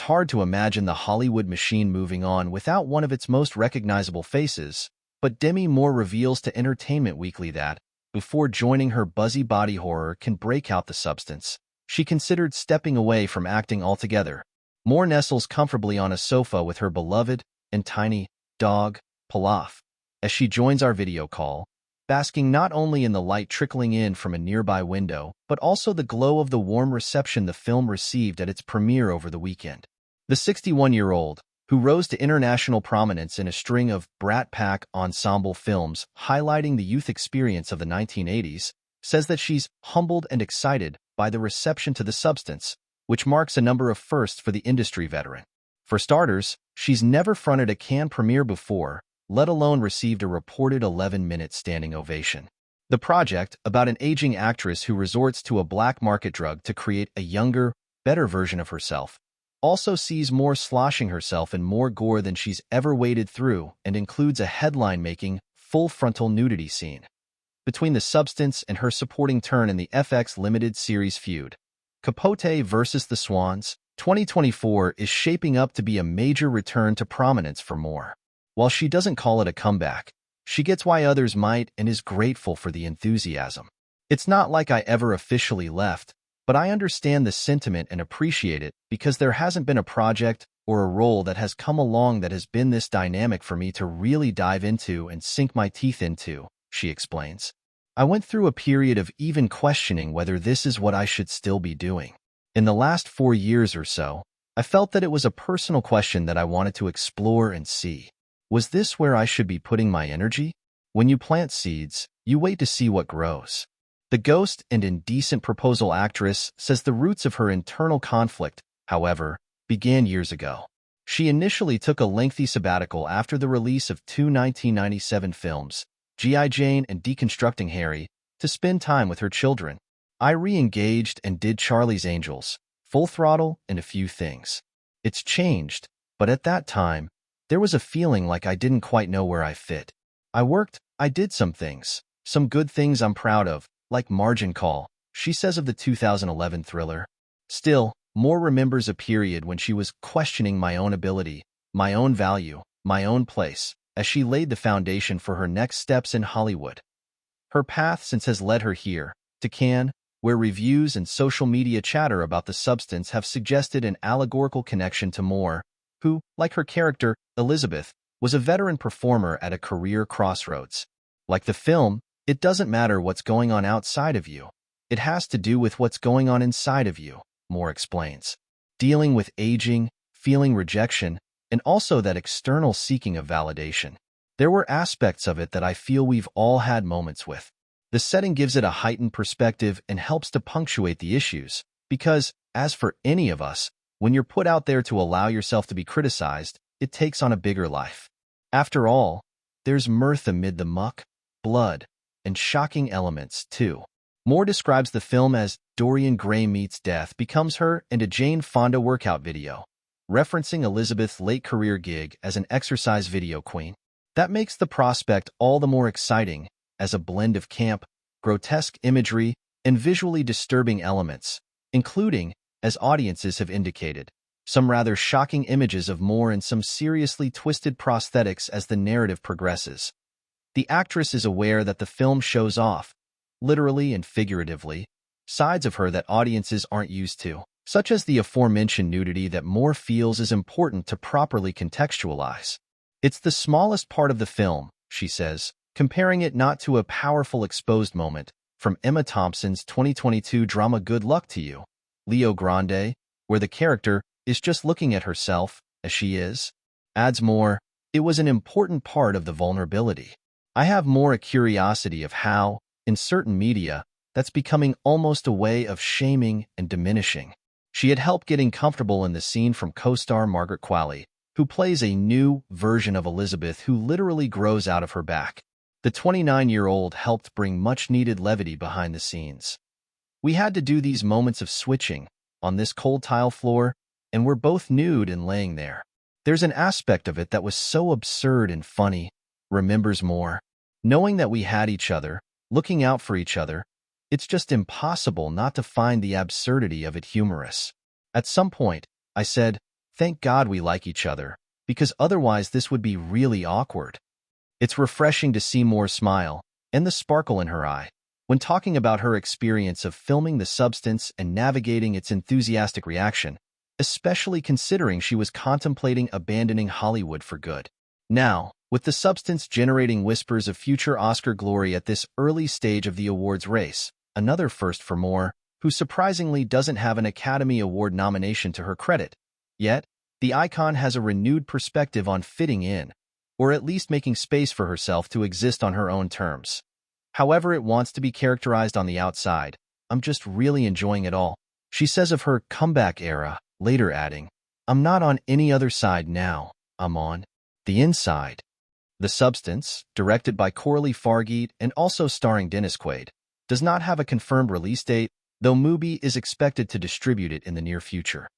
hard to imagine the Hollywood machine moving on without one of its most recognizable faces, but Demi Moore reveals to Entertainment Weekly that, before joining her buzzy body horror can break out the substance, she considered stepping away from acting altogether. Moore nestles comfortably on a sofa with her beloved and tiny dog, Pilaf, as she joins our video call, basking not only in the light trickling in from a nearby window, but also the glow of the warm reception the film received at its premiere over the weekend. The 61-year-old, who rose to international prominence in a string of Brat Pack ensemble films highlighting the youth experience of the 1980s, says that she's humbled and excited by the reception to The Substance, which marks a number of firsts for the industry veteran. For starters, she's never fronted a Cannes premiere before, let alone received a reported 11-minute standing ovation. The project, about an aging actress who resorts to a black market drug to create a younger, better version of herself, also sees Moore sloshing herself in more gore than she's ever waded through and includes a headline-making, full-frontal nudity scene. Between The Substance and her supporting turn in the FX limited series feud, Capote vs. the Swans, 2024 is shaping up to be a major return to prominence for Moore. While she doesn't call it a comeback, she gets why others might and is grateful for the enthusiasm. It's not like I ever officially left, but I understand the sentiment and appreciate it because there hasn't been a project or a role that has come along that has been this dynamic for me to really dive into and sink my teeth into, she explains. I went through a period of even questioning whether this is what I should still be doing. In the last 4 years or so, I felt that it was a personal question that I wanted to explore and see. Was this where I should be putting my energy? When you plant seeds, you wait to see what grows. The Ghost and Indecent Proposal actress says the roots of her internal conflict, however, began years ago. She initially took a lengthy sabbatical after the release of two 1997 films, G.I. Jane and Deconstructing Harry, to spend time with her children. I re-engaged and did Charlie's Angels, Full Throttle, and a few things. It's changed, but at that time, there was a feeling like I didn't quite know where I fit. I did some things, some good things I'm proud of, like Margin Call, she says of the 2011 thriller. Still, Moore remembers a period when she was questioning my own ability, my own value, my own place, as she laid the foundation for her next steps in Hollywood. Her path since has led her here, to Cannes, where reviews and social media chatter about The Substance have suggested an allegorical connection to Moore, who, like her character, Elizabeth, was a veteran performer at a career crossroads. Like the film, it doesn't matter what's going on outside of you. It has to do with what's going on inside of you, Moore explains. Dealing with aging, feeling rejection, and also that external seeking of validation. There were aspects of it that I feel we've all had moments with. The setting gives it a heightened perspective and helps to punctuate the issues, because, as for any of us, when you're put out there to allow yourself to be criticized, it takes on a bigger life. After all, there's mirth amid the muck, blood, and shocking elements, too. Moore describes the film as Dorian Gray meets death becomes her and a Jane Fonda workout video, referencing Elizabeth's late career gig as an exercise video queen. That makes the prospect all the more exciting as a blend of camp, grotesque imagery, and visually disturbing elements, including, as audiences have indicated, some rather shocking images of Moore and some seriously twisted prosthetics as the narrative progresses. The actress is aware that the film shows off, literally and figuratively, sides of her that audiences aren't used to, such as the aforementioned nudity that Moore feels is important to properly contextualize. It's the smallest part of the film, she says, comparing it not to a powerful exposed moment from Emma Thompson's 2022 drama Good Luck to You, Leo Grande, where the character is just looking at herself as she is. Adds Moore, it was an important part of the vulnerability. I have more a curiosity of how, in certain media, that's becoming almost a way of shaming and diminishing. She had help getting comfortable in the scene from co-star Margaret Qualley, who plays a new version of Elizabeth who literally grows out of her back. The 29-year-old helped bring much-needed levity behind the scenes. We had to do these moments of switching on this cold tile floor, and we're both nude and laying there. There's an aspect of it that was so absurd and funny, remembers Moore. Knowing that we had each other, looking out for each other, it's just impossible not to find the absurdity of it humorous. At some point, I said, Thank God we like each other, because otherwise this would be really awkward. It's refreshing to see Moore smile, and the sparkle in her eye, when talking about her experience of filming The Substance and navigating its enthusiastic reaction, especially considering she was contemplating abandoning Hollywood for good. Now, with The Substance generating whispers of future Oscar glory at this early stage of the awards race, another first for Moore, who surprisingly doesn't have an Academy Award nomination to her credit. Yet, the icon has a renewed perspective on fitting in, or at least making space for herself to exist on her own terms. However it wants to be characterized on the outside, I'm just really enjoying it all. She says of her comeback era, later adding, I'm not on any other side now, I'm on the inside. The Substance, directed by Coralie Fargeet and also starring Dennis Quaid, does not have a confirmed release date, though Mubi is expected to distribute it in the near future.